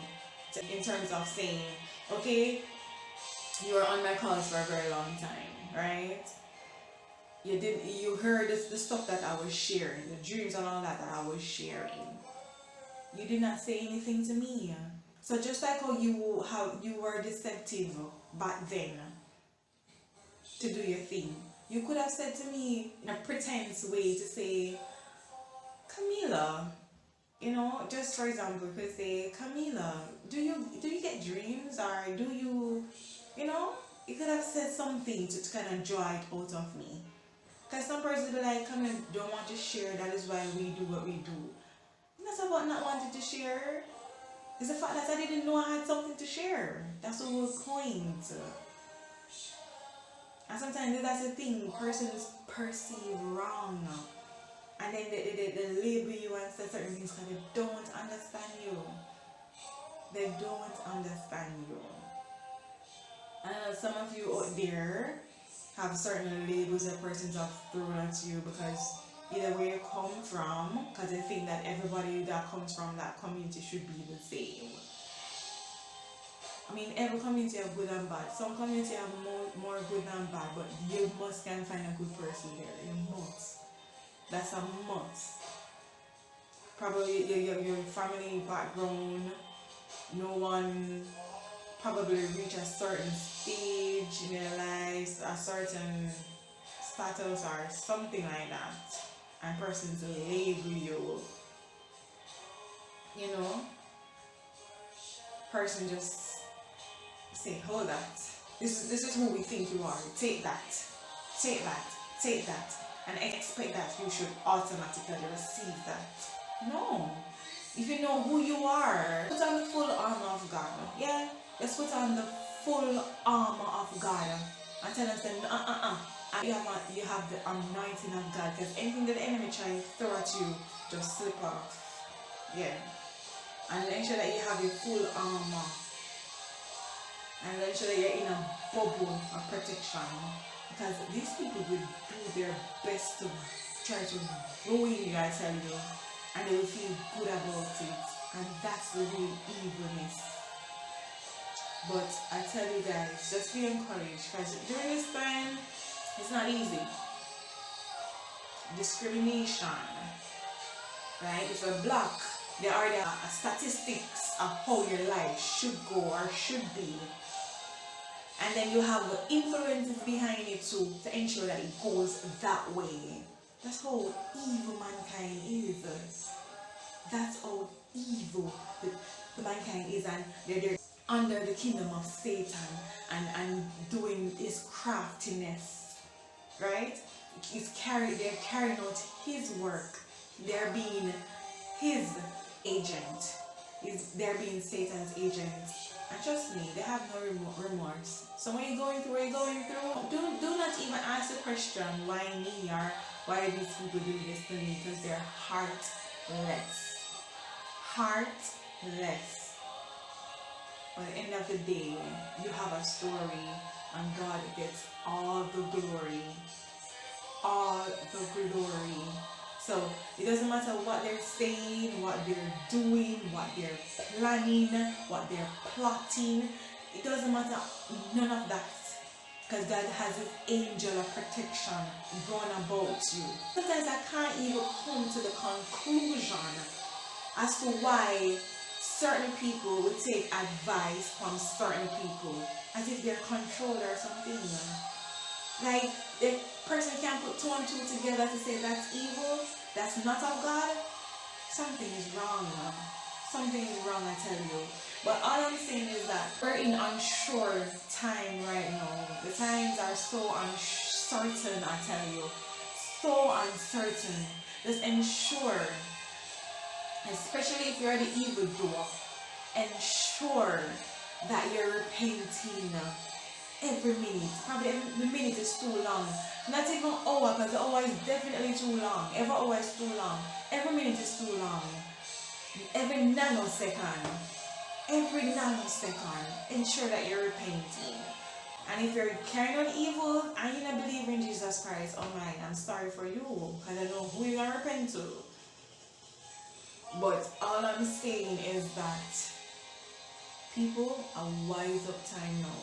in terms of saying, okay, you were on my calls for a very long time, right? You heard the stuff that I was sharing, the dreams and all that I was sharing. You did not say anything to me. So just like how you were deceptive back then to do your thing, you could have said to me in a pretense way to say, Camila, just for example, you could say, Camila, do you get dreams, or do you, you could have said something to kind of draw it out of me. Because some persons be like, Camila don't want to share, that is why we do what we do. It's not about not wanting to share. It's the fact that I didn't know I had something to share. That's the whole point. And sometimes that's the thing, persons perceive wrong. And then they label you and say certain things because they don't understand you. They don't understand you. And some of you out there have certain labels that persons have thrown at you because either where you come from, because they think that everybody that comes from that community should be the same. I mean, every community have good and bad. Some community have more good than bad, but you must can find a good person there. You must. That's a must. Probably your family background, no one probably reach a certain stage in their lives, a certain status or something like that, and persons label you. Person just say, hold that. This is who we think you are. Take that, and expect that you should automatically receive that. No. If you know who you are, put on the full armor of God. Yeah, let's put on the full armor of God and tell us that you have the anointing of God, because anything that the enemy tries to throw at you, just slip off. Yeah. And ensure that you have your full armor. And ensure that you're in a bubble of protection. Because these people will do their best to try to ruin you, I tell you. And they will feel good about it. And that's the real evilness. But I tell you guys, just be encouraged. Because during this time, it's not easy. Discrimination. Right? If you're black, there are statistics of how your life should go or should be. And then you have the influences behind it too to ensure that it goes that way. That's how evil mankind is. That's how evil the mankind is, and they're under the kingdom of Satan and doing his craftiness. Right? They're carrying out his work. They're being his agent. They're being Satan's agent. And trust me, they have no remorse. So when you're going through what you're going through, do not even ask the question, why me, or why are these people doing this to me? Because they're heartless. Heartless. But at the end of the day, you have a story, and God gets all the glory. All the glory. So it doesn't matter what they're saying, what they're doing, what they're planning, what they're plotting. It doesn't matter, none of that. Because God has his angel of protection going about you. Sometimes I can't even come to the conclusion as to why certain people would take advice from certain people as if they're controlled or something. Like, the person can't put two and two together to say that's evil, that's not of God. Something is wrong. Something is wrong, I tell you. But all I'm saying is that we're in unsure time right now. The times are so uncertain, I tell you. So uncertain. Just ensure especially if you're the evildoer, ensure that you're repenting every minute. Probably the minute is too long. Not even an hour, because the hour is definitely too long. Every hour is too long. Every minute is too long. Every nanosecond. Every nanosecond. Ensure that you're repenting. And if you're carrying on evil and you don't believe in Jesus Christ, oh my, I'm sorry for you, because I know who you're going to repent to. But all I'm saying is that people are wise up time now.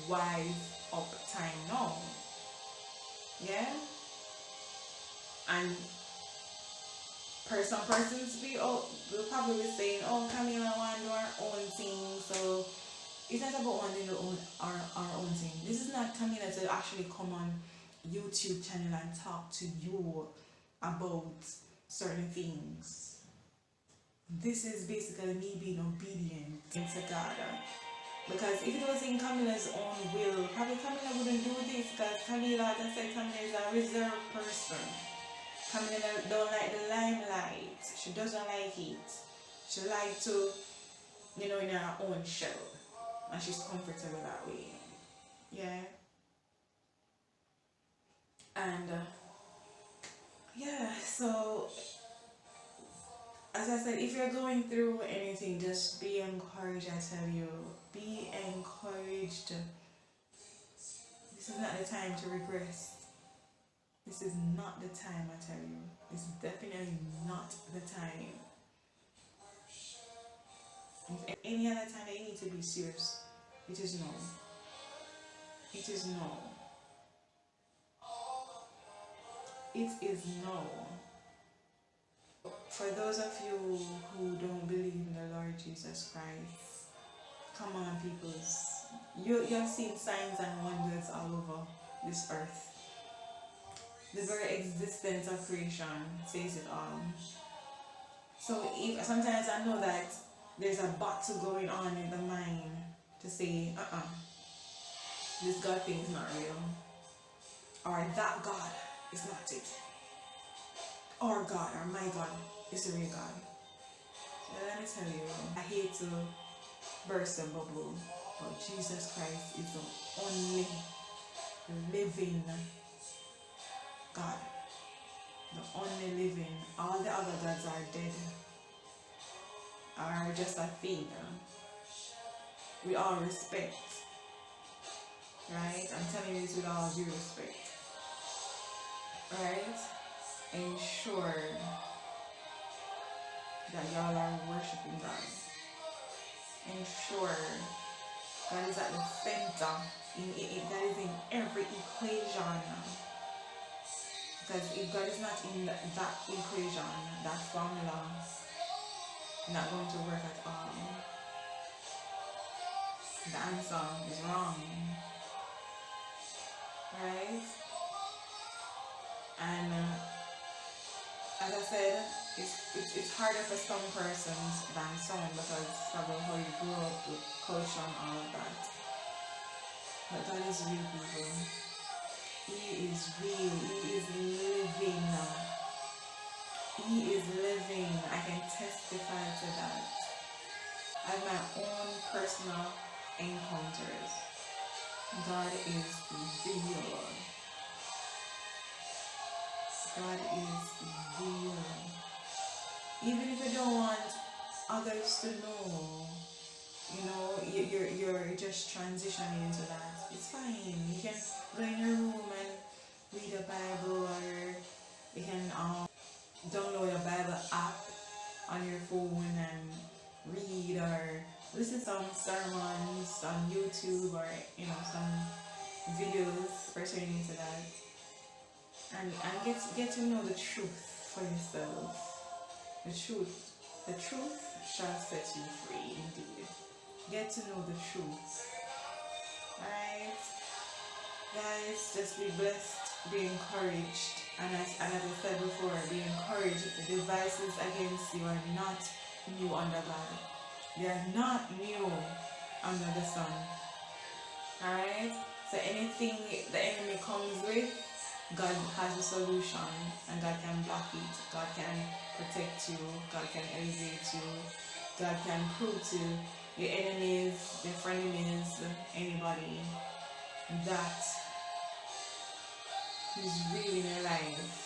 Wise up time now. Yeah? And some persons will probably be saying, oh, Camila want to do our own thing, so it's not about wanting to do our own thing. This is not Camila to actually come on YouTube channel and talk to you about certain things. This is basically me being obedient to God. Because if it was in Camila's own will, probably Camila wouldn't do this, because Camila, as I said, Camila is a reserved person. Camila don't like the limelight. She doesn't like it. She likes to, in her own shell. And she's comfortable that way. Yeah. And, yeah, so as I said, if you're going through anything, just be encouraged, I tell you. Be encouraged. This is not the time to regress. This is not the time, I tell you. It's definitely not the time. If any other time that you need to be serious, it is no. It is no. It is no. For those of you who don't believe in the Lord Jesus Christ, come on, peoples. You have seen signs and wonders all over this earth. The very existence of creation says it all. So sometimes I know that there's a battle going on in the mind to say, this God thing is not real. Or that God is not it. Our God, or my God, is a real God. So let me tell you, I hate to burst a bubble, but Jesus Christ is the only living God. The only living. All the other gods are dead. Are just a thing. We all respect. Right? I'm telling you this with all due respect. Right? Ensure that y'all are worshiping God. Ensure God is at the center. God is in every equation. Because if God is not in that equation, that formula, not going to work at all. The answer is wrong. Right? And as I said, it's harder for some persons than some, because probably how you grew up with culture and all of that. But God is real, people. He is real. He is living. He is living. I can testify to that. I have my own personal encounters. God is real. God is real. Even if you don't want others to know, you're just transitioning into that. It's fine. You can go in your room and read a Bible, or you can download a Bible app on your phone and read, or listen to some sermons on YouTube, or some videos pertaining to that, and get to know the truth for yourself. The truth shall set you free indeed. Get to know the truth. Alright? Guys, just be blessed, be encouraged. And as I said before, be encouraged. The devices against you are not new under God. They are not new under the sun. Alright? So anything the enemy comes with, God has a solution, and God can block it. God can protect you. God can elevate you. God can prove to your enemies, your frenemies, anybody that He's really in your life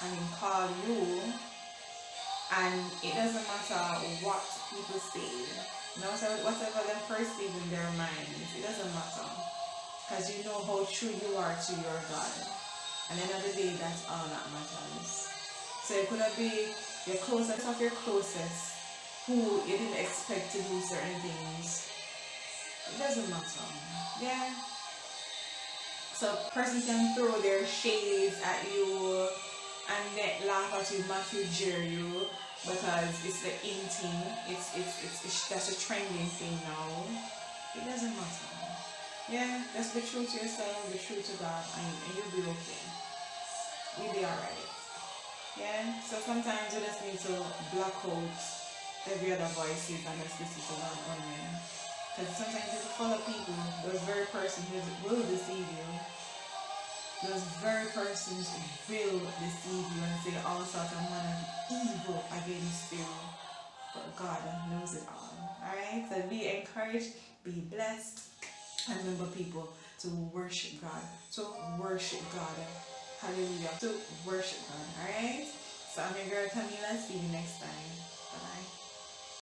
and He called you. And it doesn't matter what people say, no matter whatever they perceive in their minds, it doesn't matter. Because you know how true you are to your God. And at the end of the day, that's all that matters. So it could be your closest of your closest who you didn't expect to do certain things. It doesn't matter. Yeah. So a person can throw their shades at you and then laugh at you, mock you, jeer you, because it's the in thing. It's that's a trending thing now. It doesn't matter. Yeah, just be true to yourself, be true to God, and you'll be okay. You'll be alright. Yeah. So sometimes you just need to block out every other voices and just listen to God only. Because sometimes if you follow people, those very persons will deceive you. Those very persons will deceive you and say all sorts of manner of evil against you. But God knows it all. Alright? So be encouraged, be blessed, and remember people to worship God. To worship God. Hallelujah. To worship God. Alright? So I'm your girl Camila. See you next time. Bye bye.